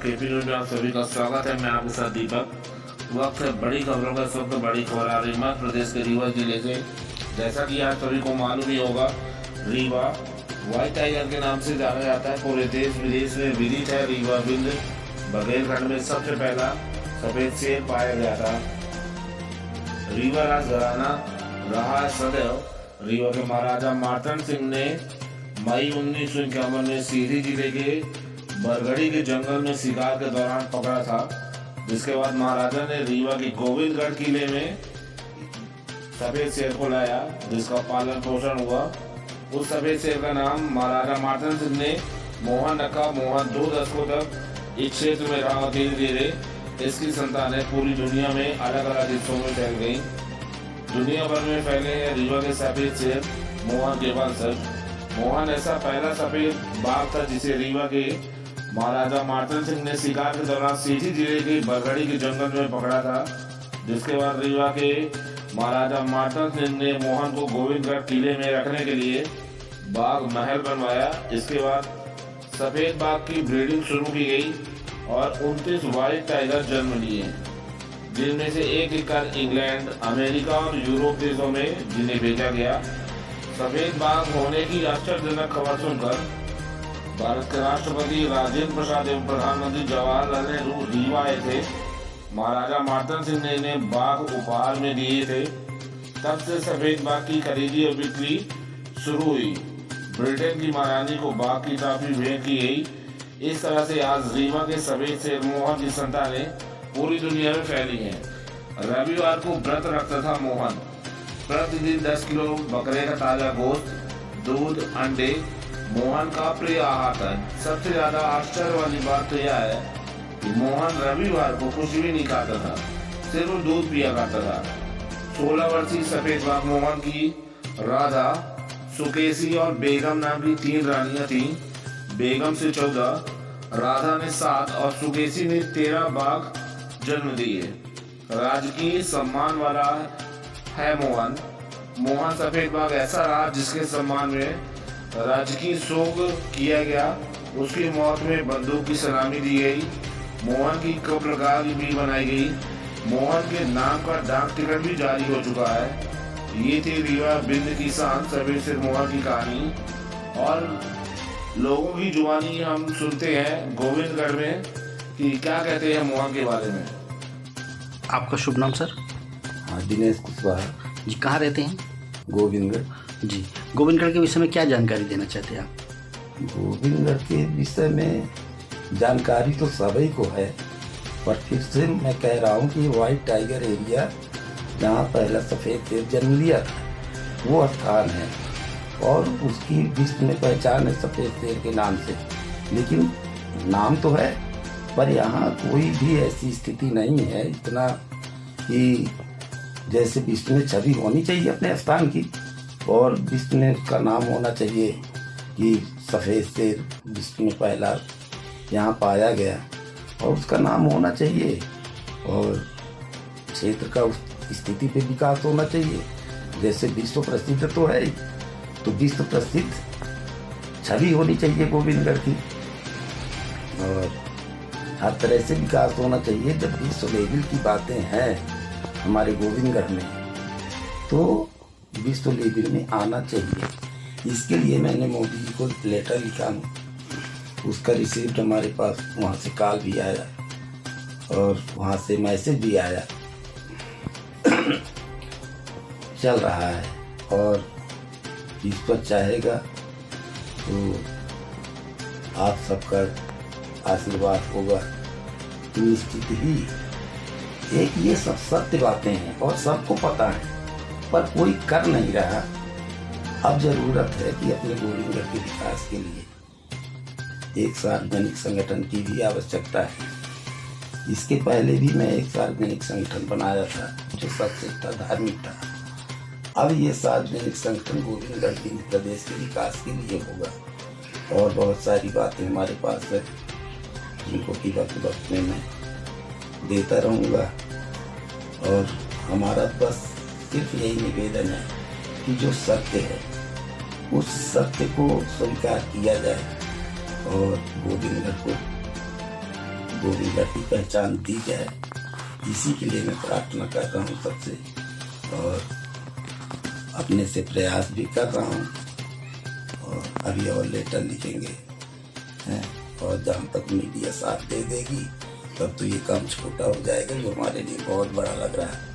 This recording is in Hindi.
केपी न्यूज में आप सभी का स्वागत है। मैं आपके साथ दीपक। वक्त है बड़ी खबरों का। सब बड़ी खबर आ रही मध्य प्रदेश के रीवा जिले से। जैसा कि आप सभी को मालूम ही होगा, रीवा व्हाइट टाइगर के नाम से जाना जाता है। पूरे देश विदेश में विदित है। रीवा बिंद बघेलखंड में सबसे पहला सफेद शेर पाया गया था। रीवा राजघराना रहा है सदैव। रीवा के महाराजा मार्तंड सिंह ने मई 1951 में सीधी जिले के बरगढ़ी के जंगल में शिकार के दौरान पकड़ा था, जिसके बाद महाराजा ने रीवा के गोविंदगढ़ किले में सफेद शेर को लाया, जिसका पालन पोषण हुआ। उस सफेद शेर का नाम महाराजा मार्तंड सिंह ने मोहन रखा। मोहन 2 दशकों तक इस क्षेत्र में रहा। धीरे धीरे इसकी संतानें पूरी दुनिया में अलग अलग हिस्सों में फैल गई। दुनिया भर में फैले हैं रीवा के सफेद शेर मोहन के वंशज। मोहन ऐसा पहला सफेद बाघ था जिसे रीवा के महाराजा मार्तंड सिंह ने शिकार के दौरान सीधी जिले के बरगढ़ी के जंगल में पकड़ा था, जिसके बाद रीवा के महाराजा मार्तंड सिंह ने मोहन को गोविंदगढ़ किले में रखने के लिए बाघ महल बनवाया। इसके बाद सफेद बाघ की ब्रीडिंग शुरू की गई और 29 व्हाइट टाइगर जन्म लिए, जिनमें से एक इक्का इंग्लैंड, अमेरिका और यूरोप देशों में जिन्हें भेजा गया। सफेद बाघ होने की आश्चर्यजनक खबर सुनकर भारत के राष्ट्रपति राजेंद्र प्रसाद एवं प्रधानमंत्री जवाहरलाल नेहरू रीवा आए थे। महाराजा मार्तंड सिंह ने इन्हें बाघ उपहार में दिए थे। तब से सफेद बाघ की खरीदी और बिक्री शुरू हुई। ब्रिटेन की महारानी को बाघ की टॉफी भेंट की गई। इस तरह से आज रीवा के सफेद शेर मोहन की संतानें पूरी दुनिया में फैली हैं। रविवार को व्रत रखता था मोहन। प्रतिदिन 10 किलो बकरे का ताजा गोश्त, दूध, अंडे मोहन का प्रिय आहार था। सबसे ज्यादा आश्चर्य वाली बात तो यह है कि मोहन रविवार को कुछ भी नहीं खाता था, सिर्फ दूध पिया करता था। 16 वर्षीय सफेद बाघ मोहन की राधा, सुकेशी और बेगम नाम की 3 रानियां थीं। बेगम से 14, राधा ने 7 और सुकेशी ने 13 बाघ जन्म दिए। राजकीय सम्मान वाला है मोहन। मोहन सफेद बाघ ऐसा रहा जिसके सम्मान में राजकीय शोक किया गया। उसकी मौत में बंदूक की सलामी दी गई। मोहन की कब्रगाह भी बनाई गई। मोहन के नाम का डाक टिकट भी जारी हो चुका है। ये थी रीवा बिंद की शान सफेद शेर मोहन की कहानी। और लोगों की जुबानी हम सुनते हैं गोविंदगढ़ में कि क्या कहते हैं मोहन के बारे में। आपका शुभ नाम सर? हाँ, दिनेश कुशवाहा जी। कहाँ रहते हैं? गोविंदगढ़ जी। गोविंदगढ़ के विषय में क्या जानकारी देना चाहते हैं आप? गोविंदगढ़ के विषय में जानकारी तो सभी को है, पर फिर से मैं कह रहा हूँ कि व्हाइट टाइगर एरिया जहाँ पहला सफ़ेद शेर जन्म लिया था वो स्थान है और उसकी विश्व में पहचान है सफ़ेद शेर के नाम से। लेकिन नाम तो है, पर यहाँ कोई भी ऐसी स्थिति नहीं है इतना कि जैसे विश्व में छवि होनी चाहिए अपने स्थान की, और विश्व में उसका नाम होना चाहिए कि सफ़ेद शेर विश्व में पहला यहाँ पाया गया और उसका नाम होना चाहिए, और क्षेत्र का उस स्थिति पे विकास होना चाहिए। जैसे विश्व प्रसिद्ध तो है, तो विश्व प्रसिद्ध छवि होनी चाहिए गोविंदगढ़ की, और हर तरह से विकास होना चाहिए। जब विश्व लेवल की बातें हैं हमारे गोविंदगढ़ में, तो विश्व लेवल में आना चाहिए। इसके लिए मैंने मोदी जी को लेटर लिखा हूँ। उसका रिसीप्ट हमारे पास वहाँ से कॉल भी आया और वहाँ से मैसेज भी आया। चल रहा है, और ईश्वर चाहेगा तो आप सबका आशीर्वाद होगा निश्चित ही। एक ये सब सत्य बातें हैं और सबको पता है, पर कोई कर नहीं रहा। अब जरूरत है कि अपने गोविंदगढ़ के विकास के लिए एक सार्वजनिक संगठन की भी आवश्यकता है। इसके पहले भी मैं एक सार्वजनिक संगठन बनाया था जो सबसे धार्मिक था। अब ये सार्वजनिक संगठन गोविंदगढ़ के प्रदेश के विकास के लिए होगा, और बहुत सारी बातें हमारे पास है जिनको कि वक्त में मैं देता रहूँगा। और हमारा बस सिर्फ यही निवेदन है कि जो सत्य है उस सत्य को स्वीकार किया जाए और गोविंदगढ़ को गोविंदगढ़ की पहचान दी जाए, इसी के लिए मैं प्रार्थना कर रहा हूँ सबसे, और अपने से प्रयास भी कर रहा हूँ। और अभी और लेटर लिखेंगे हैं, और जहाँ तक मीडिया साथ दे देगी तब तो ये काम छोटा हो जाएगा, जो हमारे लिए बहुत बड़ा लग रहा है।